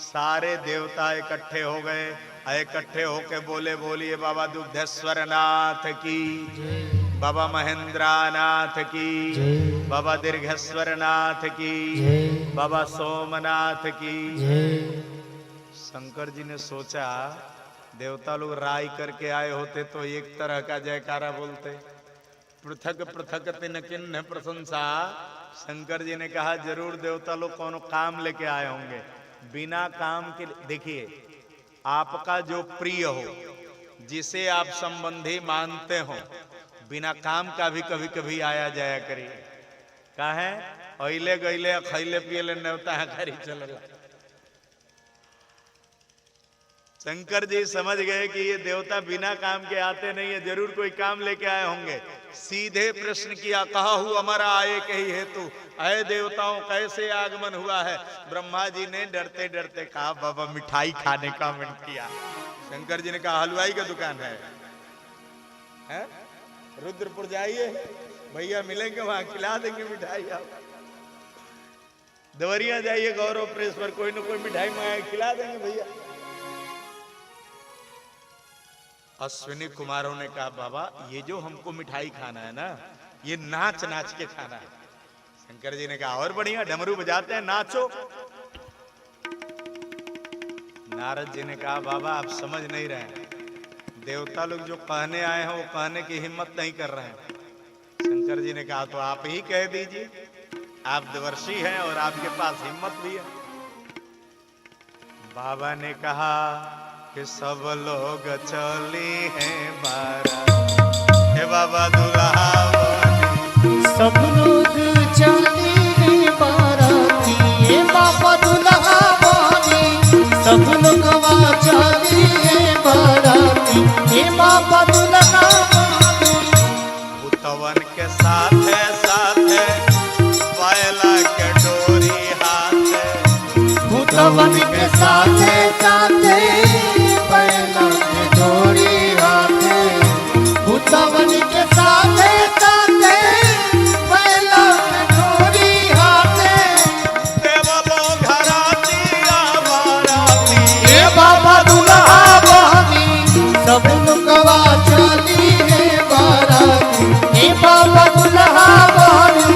सारे देवता इकट्ठे हो गए। इकट्ठे होके बोले, बोलिए बाबा दुग्धेश्वर नाथ की, बाबा महेंद्रनाथ की, बाबा दीर्घेश्वर नाथ की, बाबा सोमनाथ की। शंकर जी ने सोचा देवता लोग राय करके आए होते तो एक तरह का जयकारा बोलते, पृथक पृथक तिन किन्ह प्रशंसा। शंकर जी ने कहा जरूर देवता लोग कोनो काम लेके आए होंगे। बिना काम के, देखिए आपका जो प्रिय हो, जिसे आप संबंधी मानते हो, बिना काम का भी कभी कभी आया जाया करिए। काहे अइले गइले खैले पियले नेवता है करी चलला। शंकर जी समझ गए कि ये देवता बिना काम के आते नहीं है, जरूर कोई काम लेके आए होंगे। सीधे प्रश्न किया, कहा हूं हमारा आए के ही हेतु, अय देवताओं कैसे आगमन हुआ है? ब्रह्मा जी ने डरते डरते कहा बाबा मिठाई खाने का मन किया। शंकर जी ने कहा हलवाई का दुकान है? रुद्रपुर जाइए भैया मिलेंगे, वहां खिला देंगे मिठाई। आप देवरिया जाइए गौरव प्रेस पर, कोई ना कोई मिठाई मंगाए खिला देंगे भैया। अश्विनी कुमारों ने कहा बाबा ये जो हमको मिठाई खाना है ना, ये नाच नाच के खाना है। शंकर जी ने कहा और बढ़िया, डमरू बजाते हैं, नाचो। नारद जी ने कहा बाबा आप समझ नहीं रहे हैं, देवता लोग जो कहने आए हैं वो कहने की हिम्मत नहीं कर रहे हैं। शंकर जी ने कहा तो आप ही कह दीजिए, आप देवर्षि हैं और आपके पास हिम्मत भी है। बाबा ने कहा कि सब लोग चली हैं बारात, हे बाबा दुल्हा बनी। सब लोग चली हैं बाराती, हे बाबा दुल्हा बनी। सब लोग चली हैं बाराती, हे बाबा दुल्हा बनी। भूतवन के साथ पायला के डोरी हाथ, भूतवन के साथ बैला के डोरी हाथे। भूतवन के साथ बैला के डोरी हाथे। देवलो घराती बाराती, हे बाबा दुल्हा बनी। सब लोगवा चली है बाराती, हे बाबा दुल्हा बनी।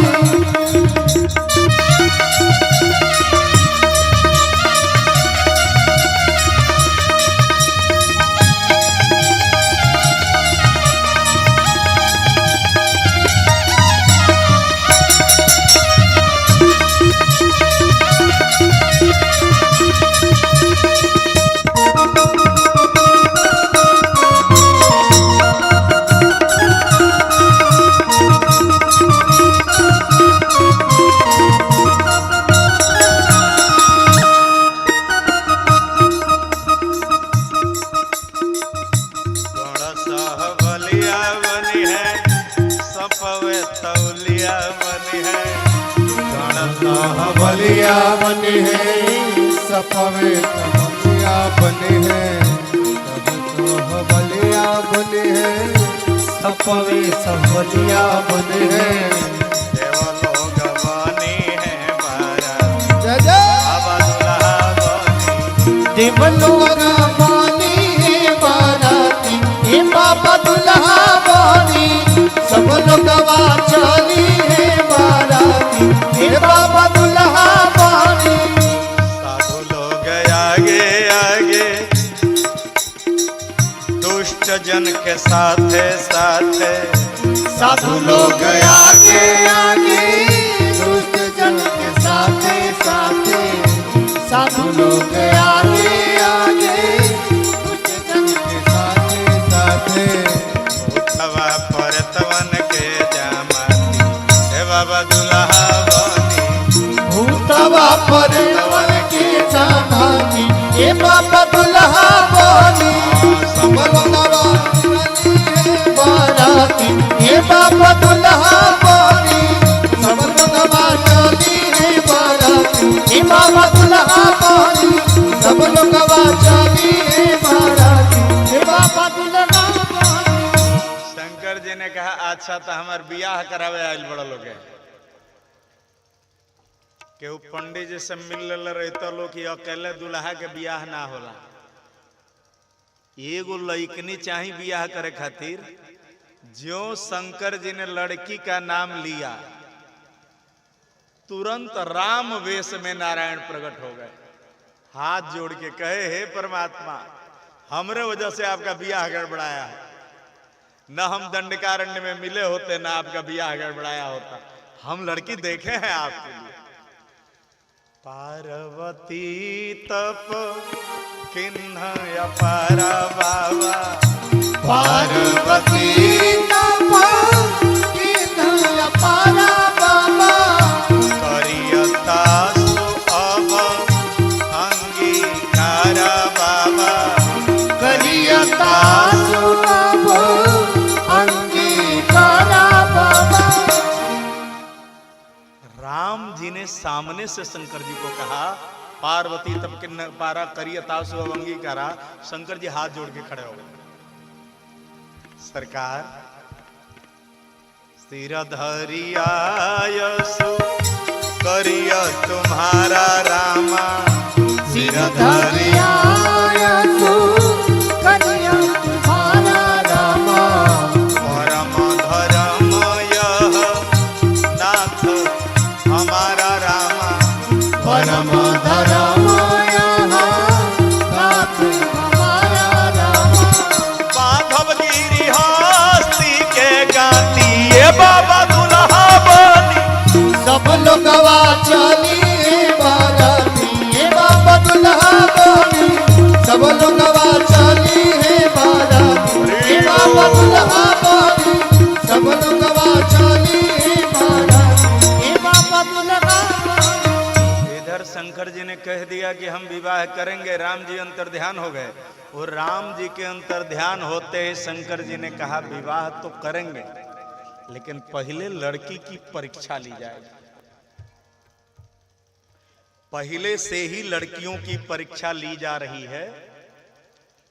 बलिया बने हैं सपवे बलिया बने हैं, सब बलिया बने हैं सपवे सब बलिया बने हैं। देवलोग बनी है बारात, जय जय बाबा दुल्हा बनी। देवलोग बनी है बाराती, हे बाबा दुल्हा बनी। सब लोगवा चली है बाराती, हे बाबा दुल्हा बनी। साधु लोग आगे आगे, दुष्ट जन के साथे साथे। साधु लोग आगे आगे, दुष्ट जन के साथे साथे। साधु लोग आगे आगे, दुष्ट जन के साथे साथे। भूतवा परतवन के जामाती, हे बाबा दुल्हा बनी। भूतवा परतवन के जामाती, हे बाबा दुल्हा बनी। सब लोगवा चली है बाराती, हे बाबा दुल्हा बनी। सब लोगवा चली है बाराती, हे बाबा दुल्हा बनी। सब लोगवा चली है बाराती, हे बाबा दुल्हा बनी। शंकर जी ने कहा अच्छा तो हमार बियाह करावे आयल बड़ा लोग है। केहू पंडित जी से मिल रहता लो कि अकेले दुल्हा के बियाह ना होला। एगो लइकनी चाही बियाह करे खातिर। ज्यों शंकर जी ने लड़की का नाम लिया, तुरंत राम वेश में नारायण प्रकट हो गए, हाथ जोड़ के कहे, हे परमात्मा, हमरे वजह से आपका बियाह गड़बड़ाया है। न हम दंडकारण्य में मिले होते, ना आपका बियाह गड़बड़ाया होता। हम लड़की देखे हैं आपके लिए। पार्वती तप किन्ह अपारा बाबा, पार्वती तप किन्ह अपारा बाबा, करियता सु अब अंगीकारा बाबा, करियता सु अब अंगीकारा बाबा। राम जी ने सामने से शंकर जी को कहा, पार्वती तब किन्ह पारा करियतासु अब अंगीकारा। शंकर जी हाथ जोड़ के खड़े हो गए। सरकार, सिर धरियायसु करिय तुम्हारा रामा, सिर धरियायसु करिय तुम्हारा रामा, परम धर्मय नाथ हमारा रामा, परम धर्मय नाथ हमारा रामा। बांधव गिरी हस्ती के गाती, ये बाबा दुल्हा बनी। सब लोगवा चली बाराती, ये बाबा दुल्हा बनी। सब लोगवा चली है बाराती, ये बाबा दुल्हा बनी। सब लोगवा चली है बाराती, ये बाबा दुल्हा बनी। इधर शंकर जी ने कह दिया कि हम विवाह करेंगे। राम जी अंतर्ध्यान हो गए। और राम जी के अंतर्ध्यान होते ही शंकर जी ने कहा, विवाह तो करेंगे, लेकिन पहले लड़की की परीक्षा ली जाएगी। पहले से ही लड़कियों की परीक्षा ली जा रही है,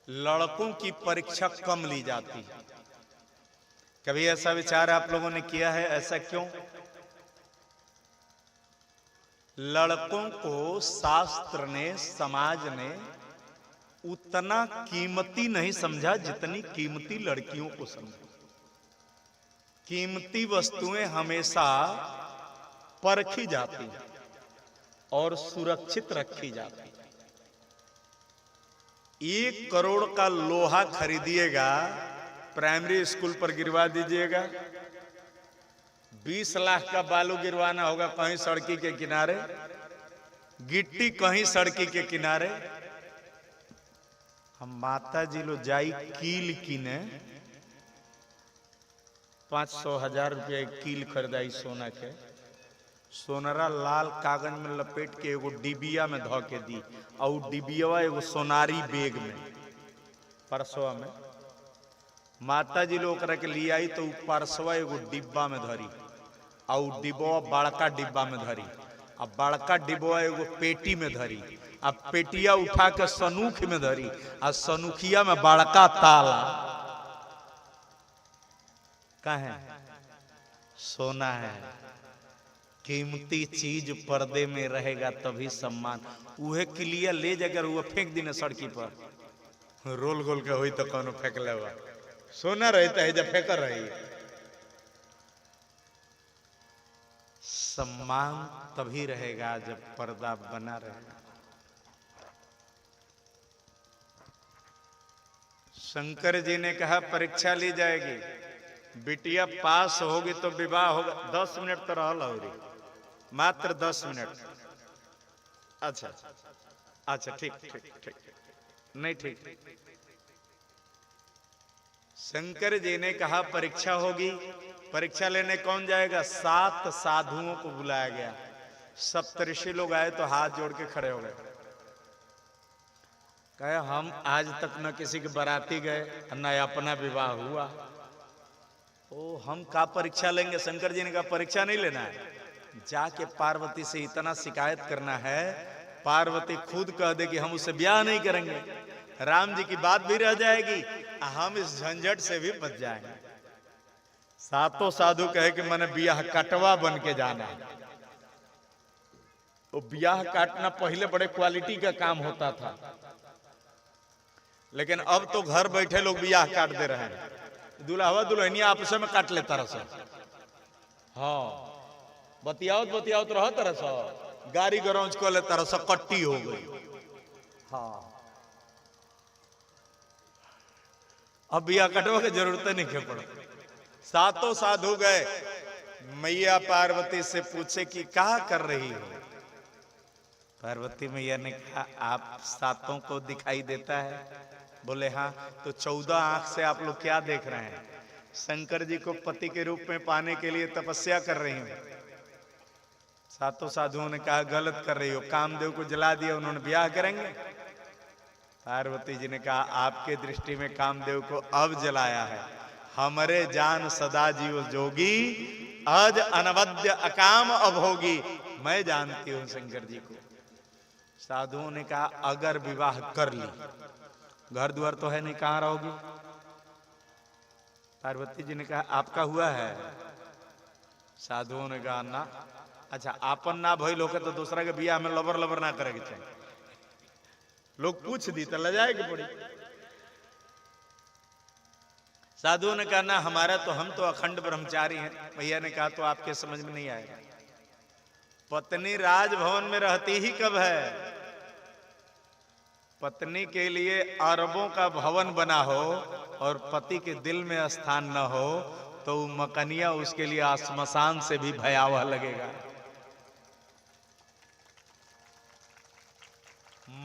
लड़कों की परीक्षा कम ली जाती है। कभी ऐसा विचार आप लोगों ने किया है? ऐसा क्यों? लड़कों को शास्त्र ने, समाज ने उतना कीमती नहीं समझा जितनी कीमती लड़कियों को समझा। कीमती वस्तुएं हमेशा परखी जाती हैं और सुरक्षित रखी जाती है। 1 करोड़ का लोहा खरीदिएगा, प्राइमरी स्कूल पर गिरवा दीजिएगा। 20 लाख का बालू गिरवाना होगा कहीं सड़की के किनारे, गिट्टी कहीं सड़की के किनारे। हम माता जी लो जाई कील कीने, 500,000 रुपया कील खरीदाई सोना के। सोनरा लाल कागज में लपेट के एगो डिबिया में धो के दी, और डिबिया एगो सोनारी बैग में, परसवा में। माता जी लोग के लिए आई तो परसवा एगो डिब्बा में धरी, और डिब्बा बड़का डिब्बा में धरी, अब बड़का डिब्बा एगो पेटी में धरी, अब पेटिया उठा के सनूख में धरी, और सनूखिया में बड़का ताला। कहे सोना है, कीमती चीज पर्दे में रहेगा तभी सम्मान। उहे किलिया ले जाकर वो फेंक दी ना सड़की पर, रोल गोल के हुई तो कौन फेंक लेवा। सोना रहता है जब फेंक रही। सम्मान तभी रहेगा जब पर्दा बना रहेगा। शंकर जी ने कहा परीक्षा ली जाएगी, बिटिया पास होगी तो विवाह होगा। 10 मिनट तो रहल और मात्र 10 मिनट। अच्छा अच्छा, ठीक ठीक ठीक, नहीं ठीक। शंकर जी ने कहा परीक्षा होगी। परीक्षा लेने कौन जाएगा? 7 साधुओं को बुलाया गया। सप्तऋषि लोग आए तो हाथ जोड़ के खड़े हो गए, कहे हम आज तक न किसी के बाराती गए न अपना विवाह हुआ। ओ हम का परीक्षा लेंगे? शंकर जी ने कहा परीक्षा नहीं लेना है, जाके पार्वती से इतना शिकायत करना है, पार्वती खुद कह दे कि हम उससे ब्याह नहीं करेंगे। राम जी की बात भी रह जाएगी, हम इस झंझट से भी बच जाएंगे। 7 साधु कहे कि मैंने ब्याह कटवा बन के जाना है। वो ब्याह काटना पहले बड़े क्वालिटी का काम होता था, लेकिन अब तो घर बैठे लोग ब्याह काट दे रहे हैं। दुल्हवा दुल्हनिया आपस में काट लेता रहा। हाँ, बतियाओ बतियाओ तो रहा तरह गाड़ी गरौज को ले तरह कट्टी हो गई। हाँ, अब ब्याह कटवा की जरूरत नहीं के पड़ा। सातों साधु गए, मैया पार्वती से पूछे कि क्या कर रही हो। पार्वती मैया ने कहा आप सातों को दिखाई देता है। बोले हाँ। तो 14 आंख से आप लोग क्या देख रहे हैं। शंकर जी को पति के रूप में पाने के लिए तपस्या कर रही हूं। सातों साधुओं ने कहा गलत कर रही हो, कामदेव को जला दिया, उन्होंने ब्याह करेंगे। पार्वती जी ने कहा आपके दृष्टि में कामदेव को अब जलाया है, हमारे जान सदा जीव जोगी, अज अनवद्य अकाम अभोगी। मैं जानती हूं शंकर जी को। साधुओं ने कहा अगर विवाह कर ली, घर द्वार तो है नहीं, कहां रहोगी। पार्वती जी ने कहा आपका हुआ है। साधुओं ने कहा ना। अच्छा, आपन ना भइल होके तो दूसरा के बियाह में लबर लबर ना करेगी चाहिए। लोग पूछ दी तो लजाएगी पड़ी। साधुओं ने कहा ना हमारा तो, हम तो अखंड ब्रह्मचारी हैं। भैया ने कहा तो आपके समझ में नहीं आएगा। पत्नी राजभवन में रहती ही कब है। पत्नी के लिए अरबों का भवन बना हो और पति के दिल में स्थान न हो तो मकनिया उसके लिए श्मशान से भी भयावह लगेगा।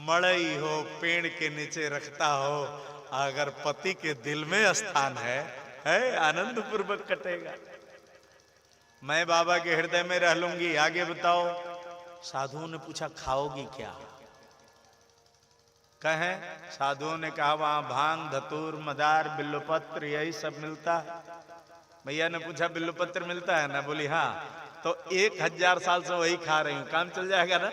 मड़ई हो, पेड़ के नीचे रखता हो, अगर पति के दिल में स्थान है आनंद पूर्वक कटेगा। मैं बाबा के हृदय में रह लूंगी। आगे बताओ। साधुओं ने पूछा खाओगी क्या। कहें। साधुओं ने कहा वहां भांग, धतूर, मदार, बिल्वपत्र यही सब मिलता है। भैया ने पूछा बिल्वपत्र मिलता है ना। बोली हाँ। तो 1000 साल से वही खा रही हूं, काम चल जाएगा ना।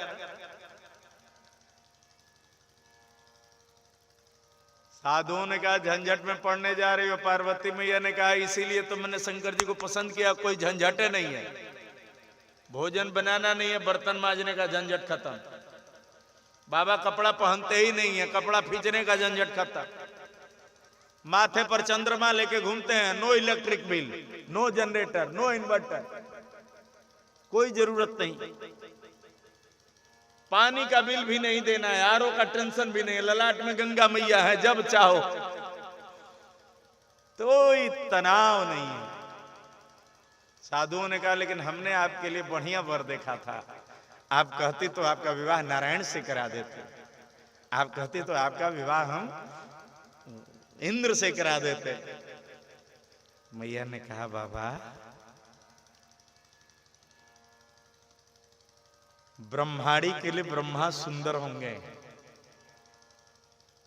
साधुओं ने कहा झंझट में पड़ने जा रही हो। पार्वती मैया ने कहा इसीलिए तो मैंने शंकर जी को पसंद किया, कोई झंझटे नहीं है। भोजन बनाना नहीं है, बर्तन मांजने का झंझट खत्म। बाबा कपड़ा पहनते ही नहीं है, कपड़ा खींचने का झंझट खत्म। माथे पर चंद्रमा लेके घूमते हैं, no electric bill, no generator, no inverter, कोई जरूरत नहीं। पानी का बिल भी नहीं देना है, आरओ का टेंशन भी नहीं, ललाट में गंगा मैया है, जब चाहो तो कोई तनाव नहीं है। साधुओं ने कहा लेकिन हमने आपके लिए बढ़िया वर देखा था। आप कहती तो आपका विवाह नारायण से करा देते, आप कहती तो आपका विवाह हम इंद्र से करा देते। मैया ने कहा बाबा ब्रह्माणी के लिए ब्रह्मा सुंदर होंगे,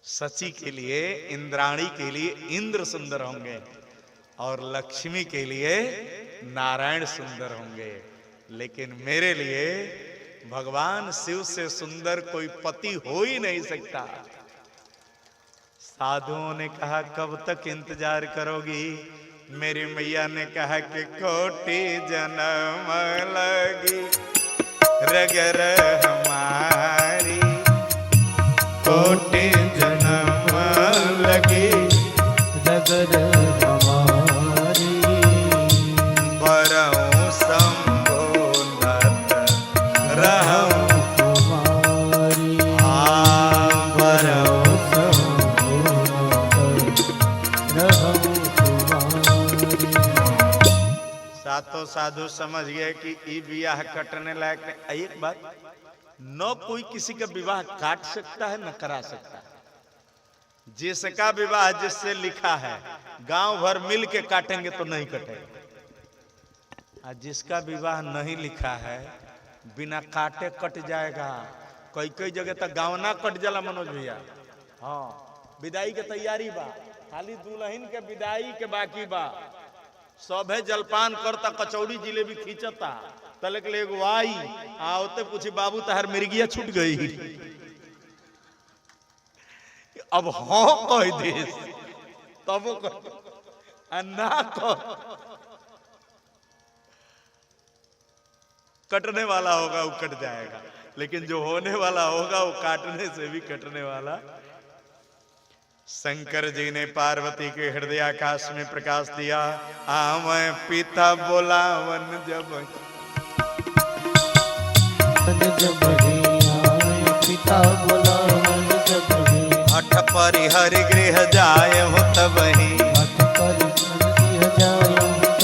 सची के लिए, इंद्राणी के लिए इंद्र सुंदर होंगे और लक्ष्मी के लिए नारायण सुंदर होंगे, लेकिन मेरे लिए भगवान शिव से सुंदर कोई पति हो ही नहीं सकता। साधुओं ने कहा कब तक इंतजार करोगी। मेरी मैया ने कहा कि कोटि जन्म लगी रगर हमारी, कोटि जन्म लगी रगर हमारी, बरऊं शंभो नत रहूं तुम्हारी, बरऊं शंभो नत रहूं तुम्हारी। सातों साधु समझ गए कि ई विवाह कटने लायक नहीं। एक बात, न कोई किसी का विवाह काट सकता है न करा सकता है। जिसका विवाह जिससे लिखा है गांव भर मिल के काटेंगे तो नहीं कटेगा, जिसका विवाह नहीं लिखा है बिना काटे कट जाएगा। कई कई जगह तक गाँव ना कट जाला मनोज भैया। हाँ, विदाई के तैयारी बा, खाली दुल्हन के विदाई के बाकी बा, सभे जलपान करता, कचौड़ी जिलेबी खींचता, तलक ले एगो आई आवते पूछी बाबू तहार मिर्गिया छूट गई। अब हाँ कह दे तब ना कटने वाला होगा वो कट जाएगा। लेकिन जो होने वाला होगा वो काटने से भी कटने वाला। शंकर जी ने पार्वती के हृदय आकाश में प्रकाश दिया। मैं पिता बोलावन जब पिता बोलावन जब हठ परिहर गृह जाए हो तब ही।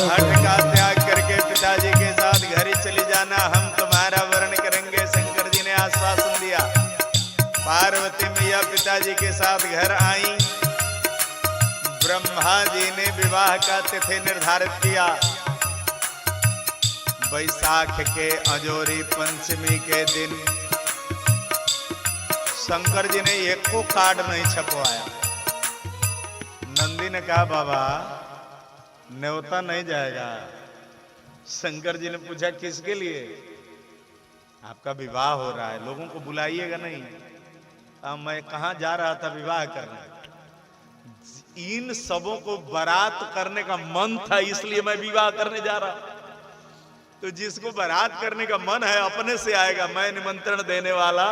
हठ का त्याग करके पिताजी के साथ घर ही चली जाना, हम तुम्हारा वर्ण करेंगे। शंकर जी ने आश्वासन दिया। पार्वती मैया पिताजी के साथ घर आई। ब्रह्मा जी ने विवाह का तिथि निर्धारित किया। बैसाख के अजोरी पंचमी के दिन शंकर जी ने एक को कार्ड नहीं छपवाया। नंदी ने कहा बाबा न्योता नहीं जाएगा। शंकर जी ने पूछा किसके लिए? आपका विवाह हो रहा है, लोगों को बुलाइएगा नहीं। मैं कहाँ जा रहा था विवाह करने। इन सबों को बारात करने का मन था, इसलिए मैं विवाह करने जा रहा। तो जिसको बारात करने का मन है अपने से आएगा, मैं निमंत्रण देने वाला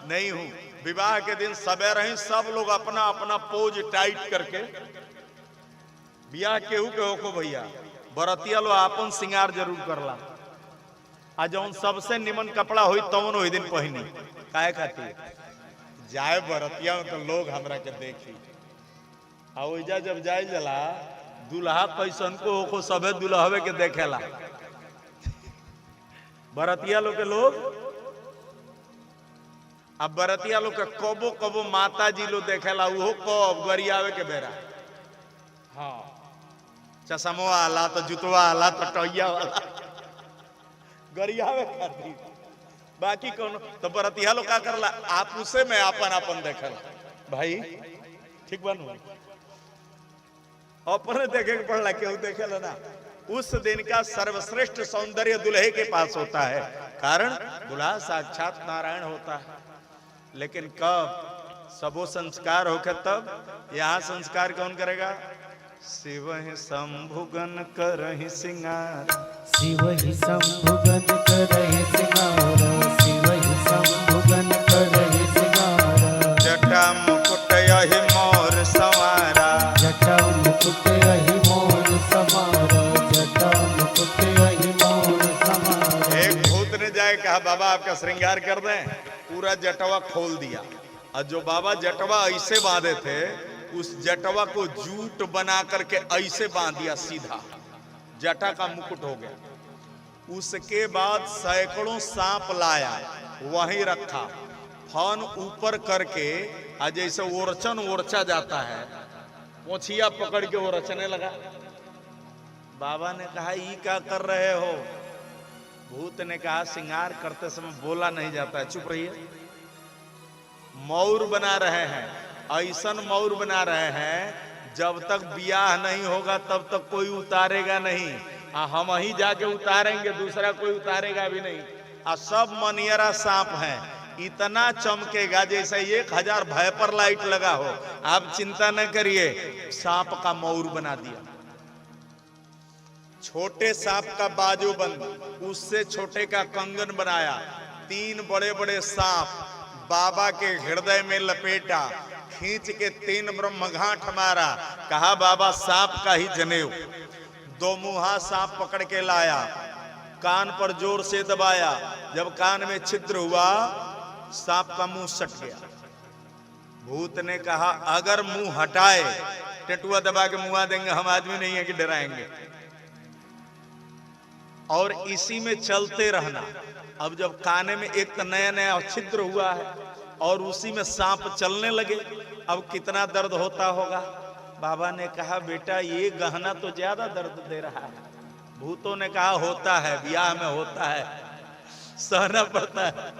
नहीं हूं। विवाह के दिन सवेरे ही सब लोग अपना अपना पोज टाइट करके बियाह केहू के होको भैया, बरतिया लो आपन सिंगार जरूर करला। आ जौन सबसे निमन कपड़ा हुई तौन वही दिन पहनी। काहे खातिर? जाए बरतिया में तो लोग हमरा के देखी। आ ओइजा जब जाए जला दुल्हा कैसन को होको सबे दुल्हवे के देखेला। बरतिया लोग के लोग अब बरतिया लोग के कबो कबो माता जी लोग देखेला। उहो कब गरियावे के बेरा। हाँ चश्मवा आला तो जुतवा आला तो टैया वाला गरियावे खातिर। बाकी कौन तो बरतिया लोग का करला आप उसे में आपन आपन देखेला। भाई ठीक बनू अपने देखे के पड़ला, क्यों देखेला ना। उस दिन का सर्वश्रेष्ठ सौंदर्य दुल्हे के पास होता है, कारण दुल्हा साक्षात नारायण होता है। लेकिन कब सबो संस्कार होकर तब यहाँ संस्कार कौन करेगा? शिव ही शंभुगन करहि सिंगार। शिव ही शंभुगन करहि सिंगार। शिव ही शंभुगन करहि सिंगार। जटा मुकुट यही मोर संवारा। जटा मुकुट यही मोर संवारा। जटा मुकुट यही मोर संवारा। एक भूत ने जाए कहा बाबा आपका श्रृंगार कर दें। पूरा जटवा खोल दिया और जो बाबा जटवा ऐसे बांधे थे उस जटवा को जूट बना करके ऐसे बांध दिया सीधा। जटा का मुकुट हो गया। उसके बाद सैकड़ों सांप लाया, वहीं रखा। फन ऊपर करके आज जैसे ओरचन ओरचा जाता है, पोछिया पकड़ के वो रचने लगा। बाबा ने कहा ये क्या कर रहे हो? भूत ने कहा श्रृंगार करते समय बोला नहीं जाता है, चुप रहिए। मौर बना रहे हैं, ऐसन मौर बना रहे हैं जब तक ब्याह नहीं होगा तब तक कोई उतारेगा नहीं। हम ही जाके उतारेंगे, दूसरा कोई उतारेगा भी नहीं। सब मनियरा सांप हैं, इतना चमकेगा जैसे 1000 वाइपर लाइट लगा हो। आप चिंता न करिए, सांप का मौर बना दिया। छोटे सांप का बाजू बंद, उससे छोटे का कंगन बनाया। 3 बड़े बड़े सांप बाबा के हृदय में लपेटा, खींच के 3 ब्रह्मघाट मारा। कहा बाबा सांप का ही जनेऊ। 2 मुहा सांप पकड़ के लाया, कान पर जोर से दबाया। जब कान में छिद्र हुआ सांप का मुंह सट गया। भूत ने कहा अगर मुंह हटाए टटुआ दबा के मुआ देंगे, हम आदमी नहीं है कि डराएंगे। और इसी में चलते रहना। अब जब काने में एक तो नया नया छिद्र हुआ है और उसी में सांप चलने लगे, अब कितना दर्द होता होगा। बाबा ने कहा बेटा ये गहना तो ज्यादा दर्द दे रहा है। भूतों ने कहा होता है, ब्याह में होता है, सहना पड़ता है।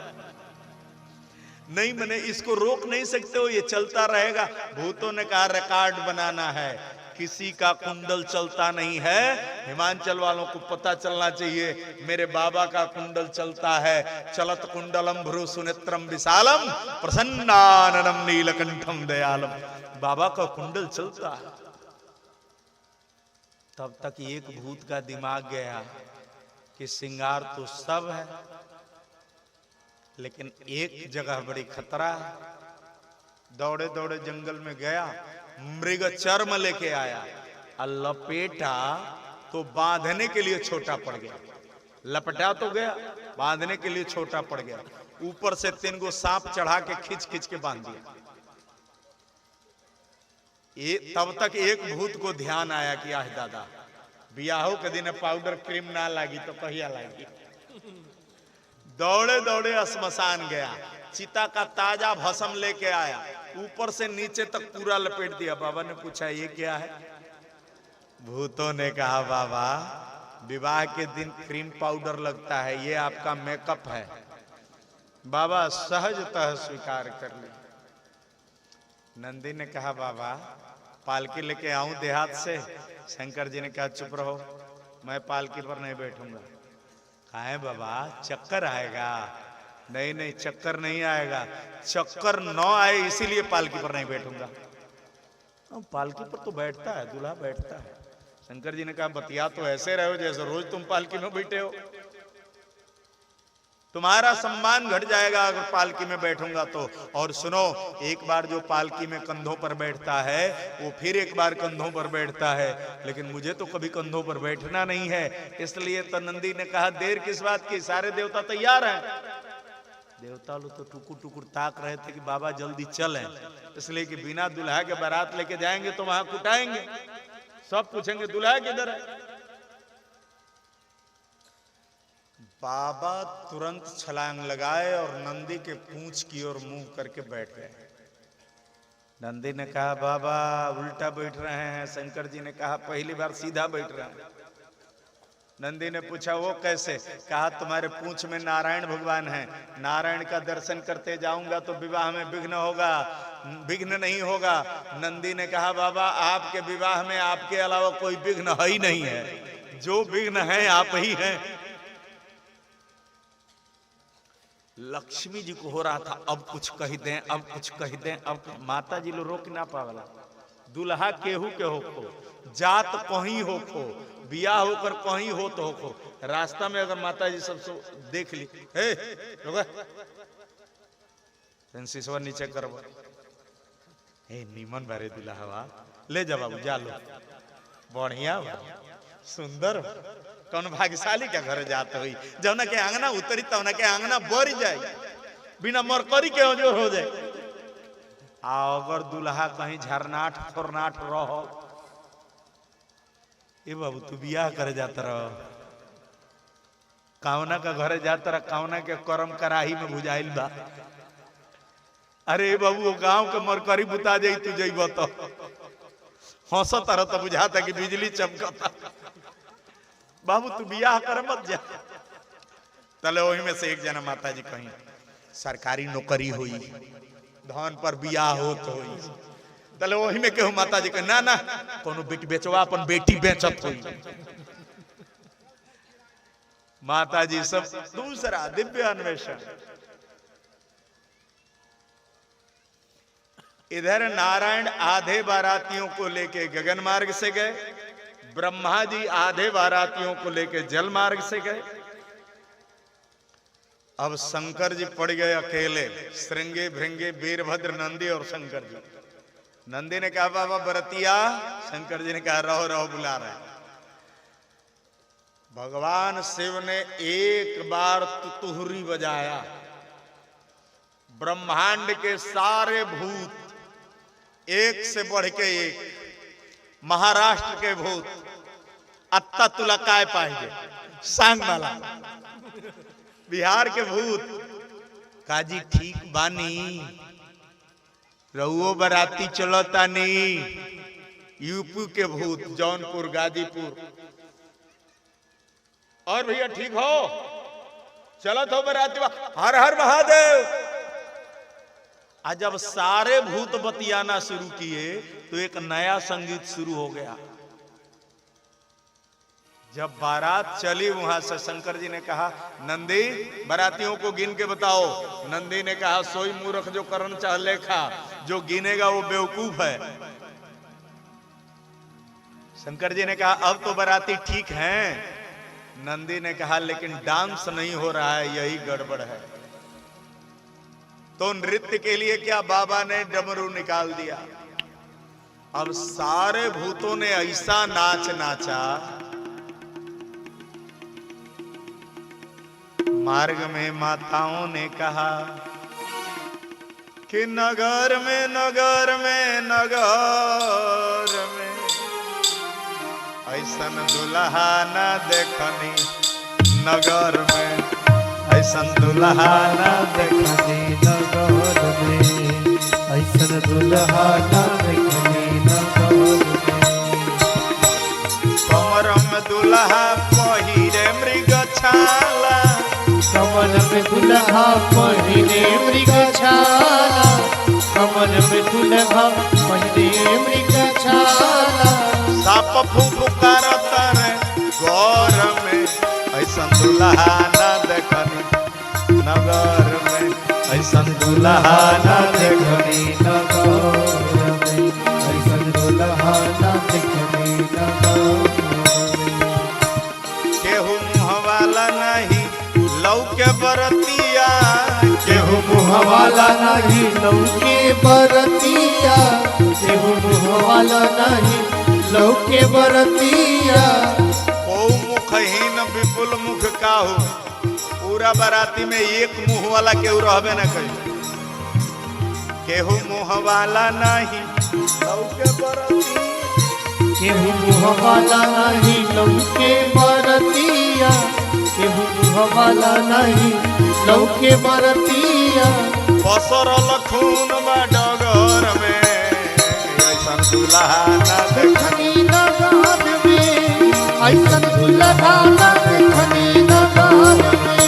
नहीं मैंने इसको रोक नहीं सकते हो, ये चलता रहेगा। भूतों ने कहा रिकॉर्ड बनाना है, किसी का कुंडल चलता नहीं है। हिमांचल वालों को पता चलना चाहिए मेरे बाबा का कुंडल चलता है। चलत कुंडलम भ्रू सुनेत्रम विशालम प्रसन्नाननम नीलकंठम दयालम। बाबा का कुंडल चलता है। तब तक एक भूत का दिमाग गया कि श्रृंगार तो सब है, लेकिन एक जगह बड़ी खतरा। दौड़े दौड़े जंगल में गया, मृग चर्म लेके आया और लपेटा तो बांधने के लिए छोटा पड़ गया। लपटा तो गया, बांधने के लिए छोटा पड़ गया। ऊपर से 3 गो सांप चढ़ा के खींच खींच के बांध दिया। तब तक एक भूत को ध्यान आया कि आह दादा, बियाहो के दिन पाउडर क्रीम ना लागी तो कहिया लागी। दौड़े दौड़े श्मशान गया, चिता का ताजा भस्म लेके आया, ऊपर से नीचे तक पूरा लपेट दिया। बाबा ने पूछा ये क्या है? भूतों ने कहा बाबा, विवाह के दिन क्रीम पाउडर लगता है, ये आपका मेकअप है। बाबा सहजतः स्वीकार कर ले। नंदी ने कहा बाबा पालकी लेके आऊं देहात से? शंकर जी ने कहा चुप रहो, मैं पालकी पर नहीं बैठूंगा। कहा है बाबा चक्कर आएगा? नहीं नहीं चक्कर नहीं आएगा, चक्कर न आए इसीलिए पालकी पर नहीं बैठूंगा। पालकी पर तो बैठता है, दूल्हा बैठता है। शंकर जी ने कहा बतिया तो ऐसे रहो जैसे रोज तुम पालकी में बैठे हो। तुम्हारा सम्मान घट जाएगा अगर पालकी में बैठूंगा तो। और सुनो, एक बार जो पालकी में कंधों पर बैठता है वो फिर एक बार कंधों पर बैठता है, लेकिन मुझे तो कभी कंधों पर बैठना नहीं है। इसलिए तो नंदी ने कहा देर किस बात की, सारे देवता तैयार हैं। देवता लोग तो टुकुर टुकुर ताक रहे थे कि बाबा जल्दी चलें, इसलिए कि बिना दुल्हा के बारात लेके जाएंगे तो वहां कुटाएंगे। सब पूछेंगे दुल्हा किधर है। बाबा तुरंत छलांग लगाए और नंदी के पूंछ की ओर मुंह करके बैठ गए। नंदी ने कहा बाबा उल्टा बैठ रहे हैं। शंकर जी ने कहा पहली बार सीधा बैठ रहे हैं। नंदी ने पूछा वो कैसे? कहा तुम्हारे पूंछ में नारायण भगवान हैं, नारायण का दर्शन करते जाऊंगा तो विवाह में विघ्न होगा, विघ्न नहीं होगा। नंदी ने कहा बाबा आपके विवाह में आपके अलावा कोई विघ्न है ही नहीं है, जो विघ्न है आप ही हैं। लक्ष्मी जी को हो रहा था अब कुछ कह दें, अब कुछ कह दें, अब माता जी लो रोक ना पावला। दुल्हा केहू के हो को, जात कहीं हो को, बिया होकर कहीं हो तो हो। रास्ता में अगर माता जी सबसे देख ली, हे सिसवा नीचे करवा, हे नीमन बारे दुल्हा ले जा बाबू जा लो, बढ़िया सुंदर कौन भाग्यशाली के घर जाते हुई, जौना के आंगना उतरी तौना के आंगना बढ़ जाए, बिना मरकरी के जोर हो जाए। आ अगर दुल्हा कहीं झरनाट फोरनाट रहो, ए बाबू तू बियाह करे जाता रहो, कावना का घर जाता रहा, कावना के करम कराही में बुझाइल बा। अरे बाबू वो गांव के मरकरी बुता जाई तू जइब तो हंसत रह तो बुझाता कि बिजली चमकता। बाबू तू बियाह कर मत जा। तले वही में से एक जना माता जी कहीं सरकारी नौकरी हुई, धन पर बियाह होत हुई, तले वही में केहू माता जी कहे ना ना कोनो बेटी बेचवा अपन बेटी बेचत हुई। माता जी सब दूसरा दिव्य अन्वेषण। इधर नारायण आधे बारातियों को लेके गगन मार्ग से गए, ब्रह्मा जी आधे बारातियों को लेके जल मार्ग से गए। अब शंकर जी पड़ गए अकेले, श्रृंगे भृंगे वीरभद्र नंदी और शंकर जी। नंदी ने कहा बाबा बरतिया, शंकर जी ने कहा रहो रहो बुला रहे। भगवान शिव ने एक बार तुतुहरी बजाया, ब्रह्मांड के सारे भूत एक से बढ़ के एक, महाराष्ट्र के भूत अत्ता तुला काय पाएंगे सांग माला, बिहार के भूत काजी ठीक बानी, रहुओ बराती चलता नहीं, यूपी के भूत जौनपुर गाजीपुर, और भैया ठीक हो चलत हो बराती, हर हर महादेव। आज जब सारे भूत बतियाना शुरू किए तो एक नया संगीत शुरू हो गया। जब बारात चली वहां से शंकर जी ने कहा नंदी बारातियों को गिन के बताओ। नंदी ने कहा सोई मूर्ख जो करण चाह लेखा, जो गिनेगा वो बेवकूफ है। शंकर जी ने कहा अब तो बाराती ठीक हैं। नंदी ने कहा लेकिन डांस नहीं हो रहा है, यही गड़बड़ है। तो नृत्य के लिए क्या बाबा ने डमरू निकाल दिया। अब सारे भूतों ने ऐसा नाच नाचा, मार्ग में माताओं ने कहा कि नगर में नगर में नगर में ऐसन दुल्हा न देखनी, नगर में ऐसन दुल्हा न देखनी, नगर में ऐसन दुल्हा न देखनी, नगर में कमर में दुल्हा पहिरे मृग छाला, कमल में दुल्हा पहिरे मृग छाला, कमल में दुल्हा पहिरे मृग छाला, साप फुफकार रे गौर में ऐसन दुल्हा न देखनी, नगर में ऐसन दुल्हा न देखनी, नगर में ऐसन दुल्हा न देखनी, नगर में केहू मुँह वाला नहीं लौके बरतिया, केहू मुँह वाला नहीं लौके बरतिया, केहू मुँह वाला नहीं लौके बरतिया, ओ मुखहीन विपुल मुख काहू, पूरा बाराती में एक मुंह वाला केहू रहबे न करी, केहू मुंह वाला नहीं लौके बरतिया, केहू मुँह वाला नहीं लौके बरतिया, केहू मुँह वाला नहीं लौके बरतिया, बसरल खून बा डगर में ऐसन दुल्हा न देखनी, देखनी नगर में ऐसन दुल्हा न देखनी, नगर में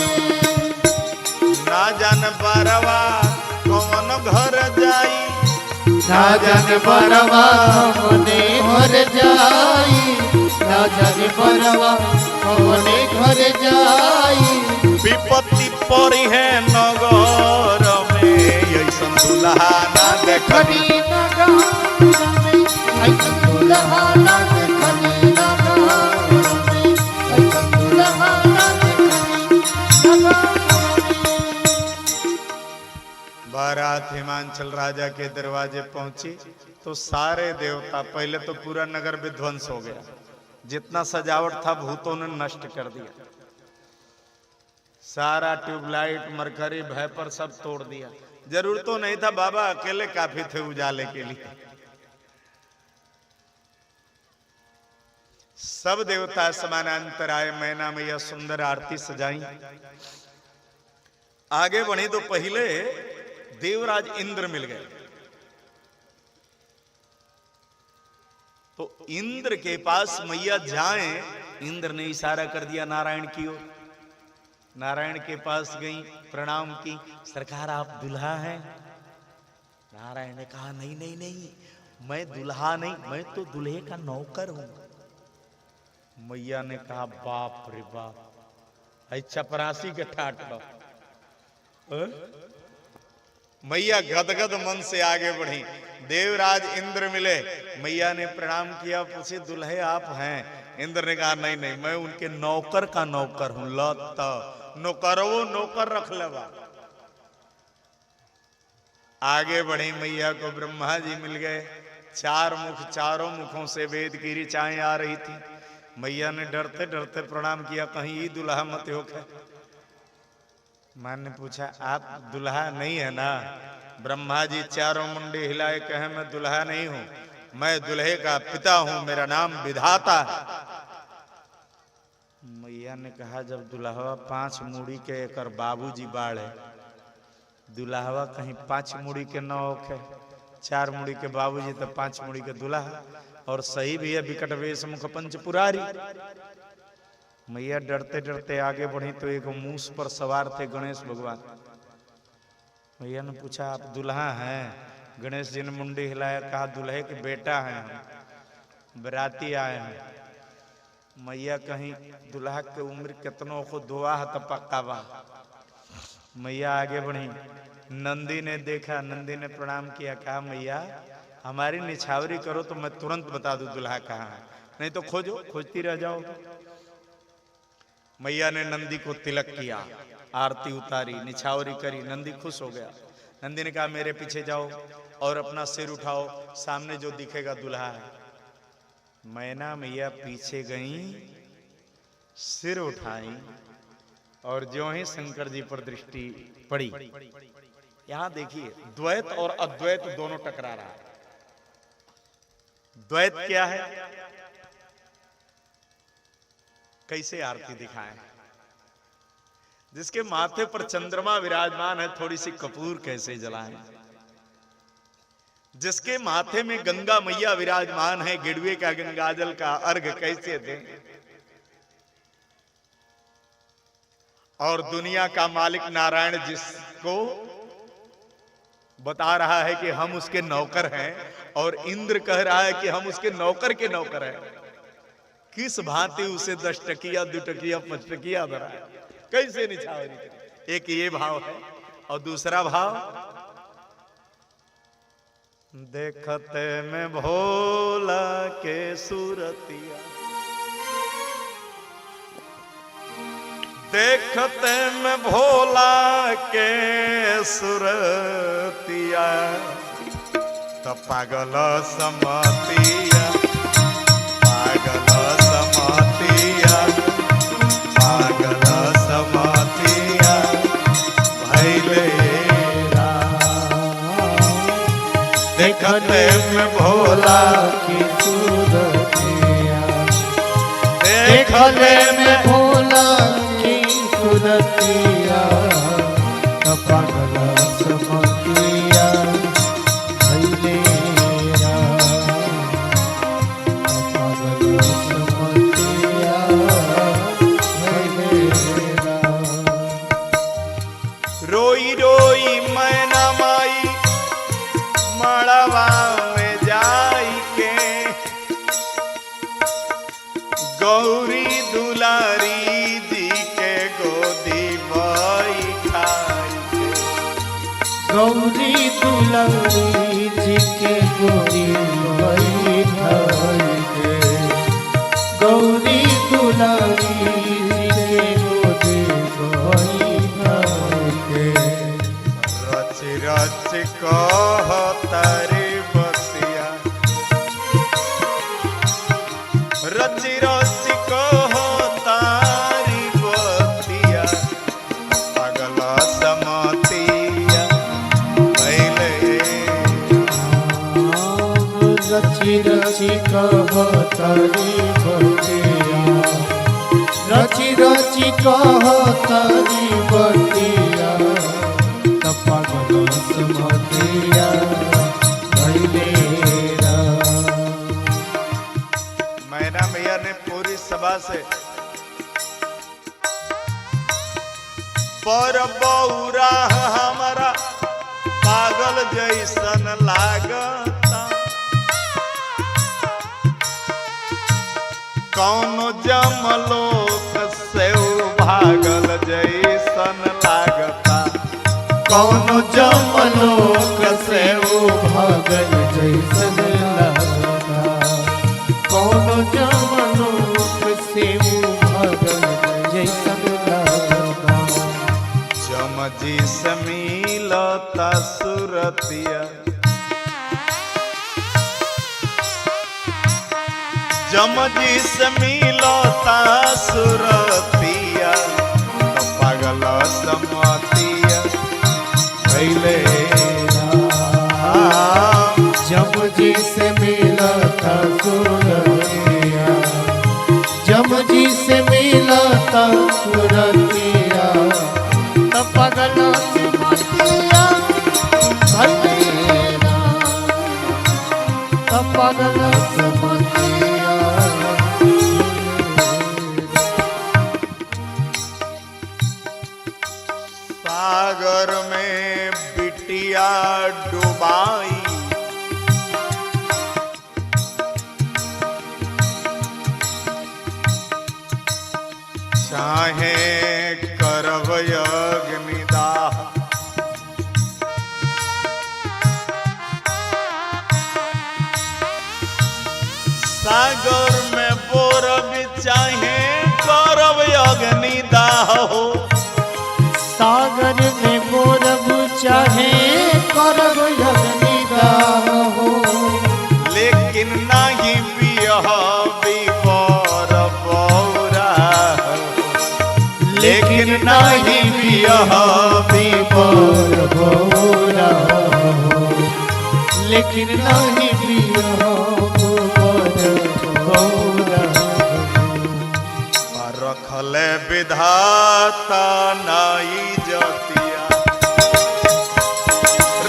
ना जान बरवा कौन घर जाई, ना जाने बरवा कौने घर जाई, ना जाने बरवा कौने घर जाई, विपत्ति पड़ी है नगर में ऐसन दुल्हा न देखनी, देखनी नगर में ऐसन दुल्हा न देखनी, नगर में ऐसन दुल्हा न देखनी, नगर में बारात हिमांचल राजा के दरवाजे पहुंची तो सारे देवता, पहले तो पूरा नगर विध्वंस हो गया, जितना सजावट था भूतों ने नष्ट कर दिया, सारा ट्यूबलाइट मरकरी भैपर सब तोड़ दिया, जरूर तो नहीं था, बाबा अकेले काफी थे उजाले के लिए। सब देवता समानांतर आए, मैना में यह सुंदर आरती सजाई, आगे बढ़ी तो पहले देवराज इंद्र मिल गए, तो इंद्र के पास मैया जाएं, इंद्र ने इशारा कर दिया नारायण की ओर, नारायण के पास गई, प्रणाम की, सरकार आप दुल्हा हैं? नारायण ने कहा नहीं नहीं नहीं, मैं दुल्हा नहीं, मैं तो दुल्हे का नौकर हूं। मैया ने कहा बाप रे बाप, ऐ चपरासी के ठाट लो। मैया गदगद मन से आगे बढ़ी, देवराज इंद्र मिले, मैया ने प्रणाम किया, पूछे दुल्हे आप हैं? इंद्र ने कहा नहीं नहीं, मैं उनके नौकर का नौकर हूं, लत नौकरो नौकर रख लेवा। आगे बढ़ी, मैया को ब्रह्मा जी मिल गए, चार मुख, चारों मुखों से वेद की ऋचाएं आ रही थी। मैया ने डरते डरते प्रणाम किया, कहीं ये दुल्हा मत हो क्या? मां ने पूछा आप दुल्हा नहीं है ना? ब्रह्मा जी चारों मुंडे हिलाए, कहे मैं दुल्हा नहीं हूं, मैं दुल्हे का पिता हूं, मेरा नाम विधाता है। मैया ने कहा जब दुल्हवा 5 मूड़ी के एकर बाबूजी बाढ़े, दुल्हवा कहीं 5 मूड़ी के न होखे, 4 मूड़ी के बाबूजी तो 5 मूड़ी के दुल्हा, और सही भी है विकट वेश मुख पंच पुरारी। मैया डरते डरते आगे बढ़ी तो एक मूस पर सवार थे गणेश भगवान। मैया ने पूछा आप दुल्हा हैं? गणेश जी ने मुंडी हिलाया, कहा दुल्हे के बेटा हैं, बराती आए हैं। मैया कहीं दुल्हा के उम्र कितनों को दुआ तो पक्का बा। मैया आगे बढ़ी, नंदी ने देखा, नंदी ने प्रणाम किया, कहा मैया हमारी निछावरी करो तो मैं तुरंत बता दूं दुल्हा कहाँ है, नहीं तो खोजो, खोजती रह जाओ। मैया ने नंदी को तिलक किया, आरती उतारी, निछावरी करी, नंदी खुश हो गया। नंदी ने कहा मेरे पीछे जाओ और अपना सिर उठाओ, सामने जो दिखेगा दूल्हा है। मैना मैया पीछे गई, सिर उठाई और ज्यों ही शंकर जी पर दृष्टि पड़ी। यहां देखिए द्वैत और अद्वैत दोनों टकरा रहा है। द्वैत क्या है, कैसे आरती दिखाएं? जिसके माथे पर चंद्रमा विराजमान है थोड़ी सी कपूर कैसे जलाएं? जिसके माथे में गंगा मैया विराजमान है गिड़वे का गंगाजल का अर्घ कैसे दें? और दुनिया का मालिक नारायण जिसको बता रहा है कि हम उसके नौकर हैं और इंद्र कह रहा है कि हम उसके नौकर के नौकर हैं, किस भांति उसे 10 टकिया 2 टकिया 5 टकिया धरा है, कैसे निछावरी करे? एक ये भाव है और दूसरा भाव, देखते में भोला के सूरतिया, देखते में भोला के सूरतिया, तो पागल समतिया, पागल समतिया, पागल समतिया भैले देखते में भोला की सूरतिया, देखते में भोला की सूरतिया, पागल समतिया भैले पागल समतिया भैले। रोई रोई मैना माई मड़वा में जाई के, गौरी दुलारी जी के गोदी बैठाई के, गौरी दुलारी जी के गोदी बैठाई के, गौरी दुलारी जी के गोदी बैठाई के। रच रच कहतारी बतिया, रच रच कहतारी बतिया, पागल समतिया भैले। रची रची कहतारी बतिया, रची रची कहतारी बतिया, पागल समतिया भैले। मैना मैया ने पूरी सभा से पर बौरा हमारा पागल जैसन लागता, कौनो जमलोक से भागल जैसन लागता, कौनो जमलोक से भागल जैसन लागता, कौनो जमलोक से भागल जैसन लागता। जमजी से मिलता सुरतिया, जमजी से मिलता सुरतिया, तो पागल समतिया भैले। जब जी से मिलता सुरतिया, जब जी से मिलता सुरतिया, तब पागल समतिया भैले, तब पागल समतिया। सागर में बिटिया डुबाई, चाहे करब अग्निदाह, सागर में बोरब चाहे करब अग्निदाह हो, सागर में बोरब चाहे करब यज्ञ हो, लेकिन नहीं बियह बिपर बौरा, लेकिन नहीं बियह बिपर बौरा हो, लेकिन नहीं बियह बिपर बौरा हो। रखले विधाता नाई जतिया,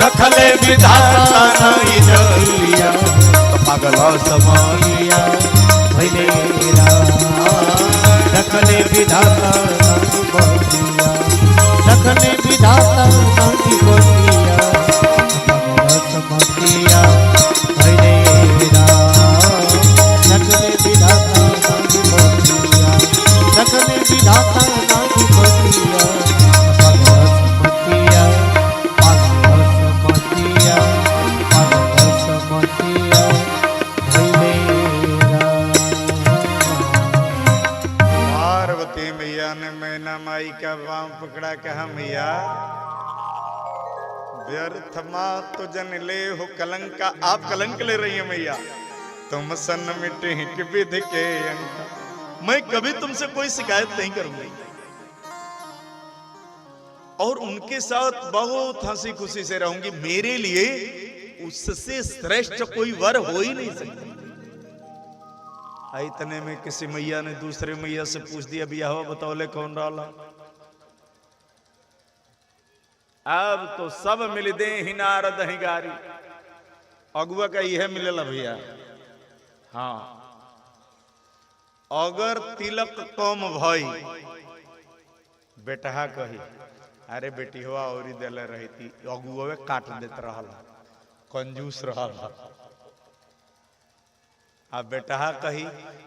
रखले विधाता नाई जतिया, पागल समाइया भैले रखले विधाता नाई बतिया, रखले विधाता नाई बतिया, पागल समाइया भैले रखले विधाता नाई बतिया, रखले विधाता नाई बतिया, पागल समाइया, पागल समाइया, पागल समाइया भैले। पार्वती मैया ने मैना माई का पांव पकड़ा, कहा मैया व्यर्थ माँ तो जन ले हो कलंका, आप कलंक ले रही है मैया, तुम सन मिटे कि विधि के अंका, मैं कभी तुमसे कोई शिकायत नहीं करूंगी और उनके साथ बहुत हंसी खुशी से रहूंगी। मेरे लिए उससे श्रेष्ठ कोई वर हो ही नहीं सकता। इतने में किसी मैया ने दूसरे मैया से पूछ दिया, भैया हो बतौले कौन डाला? अब तो सब मिल दे ही नारद ही गारी, अगुआ का यह मिलेला भैया। हाँ, अगर तिलक कम भई बेटहा कही अरे बेटी हुआ और दिल रही थी, अगुआ काट देते रहल, कंजूस रहल। अब बेटहा कही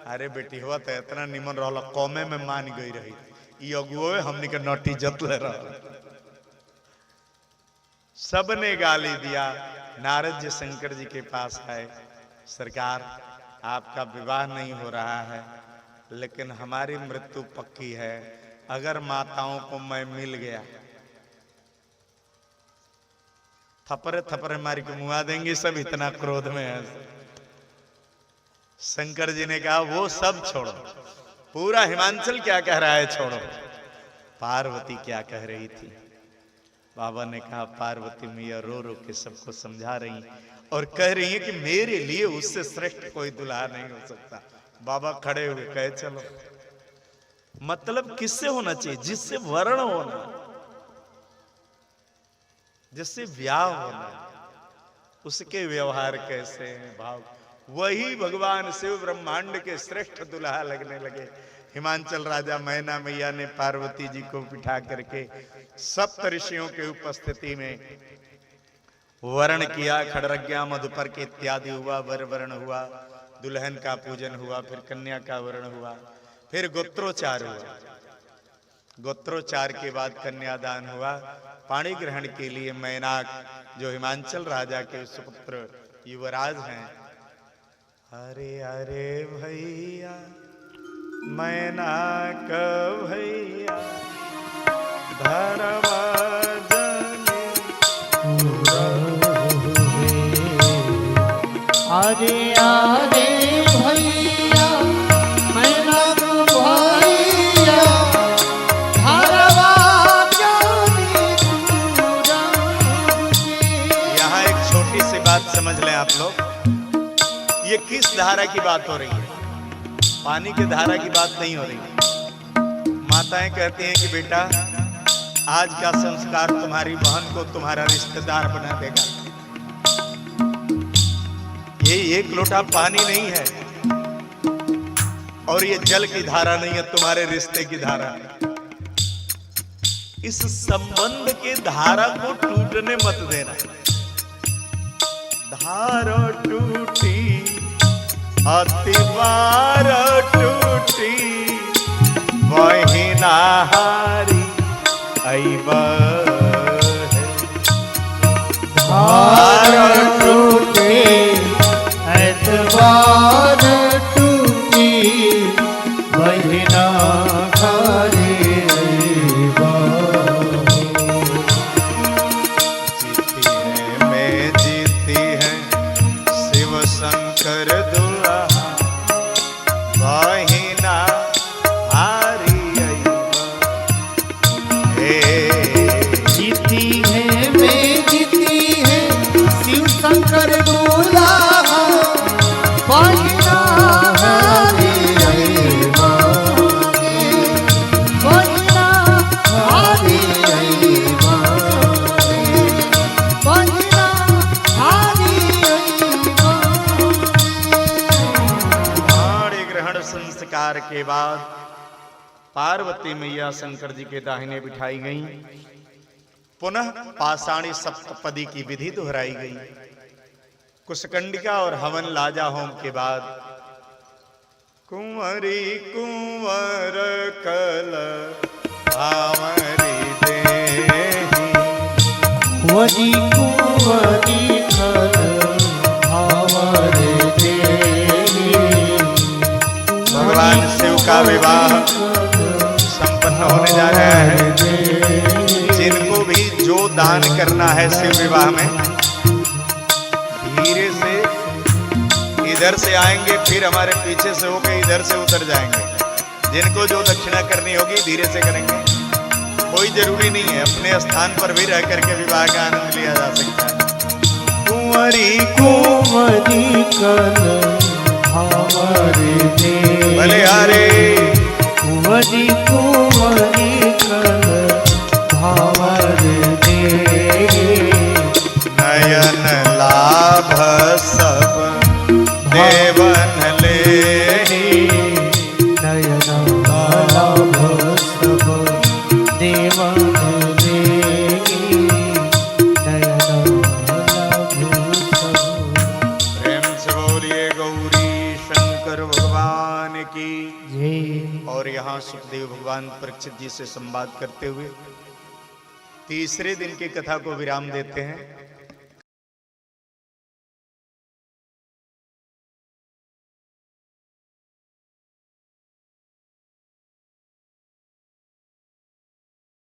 अरे बेटी हुआ तो इतना निमन रहल, कौमे में मान गई रही, ये अगुआ हमने के नटी जतले रह। सबने गाली दिया। नारद जी शंकर जी के पास आए, सरकार आपका विवाह नहीं हो रहा है, लेकिन हमारी मृत्यु पक्की है, अगर माताओं को मैं मिल गया थपरे थपरे मारी के मुआ देंगे सब, इतना क्रोध में है। शंकर जी ने कहा वो सब छोड़ो, पूरा हिमांचल क्या कह रहा है छोड़ो, पार्वती क्या कह रही थी। बाबा ने कहा पार्वती मैया रो रो के सबको समझा रही और कह रही है कि मेरे लिए उससे श्रेष्ठ कोई दुल्हा नहीं हो सकता। बाबा खड़े हुए कहे चलो, मतलब किससे होना चाहिए? जिससे वर्ण होना, जिससे ब्याह होना, उसके व्यवहार कैसे हैं, भाव, वही भगवान शिव ब्रह्मांड के श्रेष्ठ दुल्हा लगने लगे। हिमांचल राजा मैना मैया ने पार्वती जी को बिठा करके सप्त ऋषियों के उपस्थिति में वर्ण किया। खड़रज्ञा मधुपर के इत्यादि हुआ, वर वर्ण हुआ, दुल्हन का पूजन हुआ, फिर कन्या का वर्ण हुआ, फिर गोत्रोच्चार हुआ। गोत्रोच्चार के बाद कन्यादान हुआ। पाणी ग्रहण के लिए मैनाक जो हिमांचल राजा के सुपुत्र युवराज हैं, अरे अरे भैया मैनाक भैया धर्म अरे अरे भैया मैनाक भैया यहाँ एक छोटी सी बात समझ लें आप लोग, ये किस धारा की बात हो रही है? पानी की धारा की बात नहीं हो रही है। माताएं कहती हैं कि बेटा आज का संस्कार तुम्हारी बहन को तुम्हारा रिश्तेदार बना देगा। ये एक लोटा पानी नहीं है और ये जल की धारा नहीं है, तुम्हारे रिश्ते की धारा है। इस संबंध के धारा को टूटने मत देना। धारा टूटी अति बार टूटी वही नहारी धारा टूटे एतबार टूटी वही नहारी शंकर दुआ बहिना हारी जीती है मैं जीती है शिव शंकर दुल्हा बहिना हारी बहिना हारी बहिना हारी बाण ग्रहण संस्कार के बाद पार्वती मैया शंकर जी के दाहिने बिठाई गई। पुनः पाषाणी सप्तपदी की विधि दोहराई गई। कुशकंडिका और हवन लाजा होम के बाद कुंवरी कुंवर कल भावरी देही वही कुंवरी कल भावरे देही। भगवान शिव का विवाह संपन्न होने जा रहा है। जिनको भी जो दान करना है शिव विवाह में, धीरे से इधर से आएंगे, फिर हमारे पीछे से होकर इधर से उतर जाएंगे। जिनको जो दक्षिणा करनी होगी धीरे से करेंगे। कोई जरूरी नहीं है, अपने स्थान पर भी रह करके विवाह का आनंद लिया जा सकता है। कुंवरी कुंवरी कल भावरे देही बलिहारी कुंवरी कुंवरी कल भावरे देही। नयन लाभ सब देवन लेही नयन लाभ सब देवन लेही नयन लाभ सब। प्रेम से बोलिए गौरी शंकर भगवान की। जय। और यहाँ सुखदेव भगवान परीक्षित जी से संवाद करते हुए तीसरे दिन की कथा को विराम देते हैं।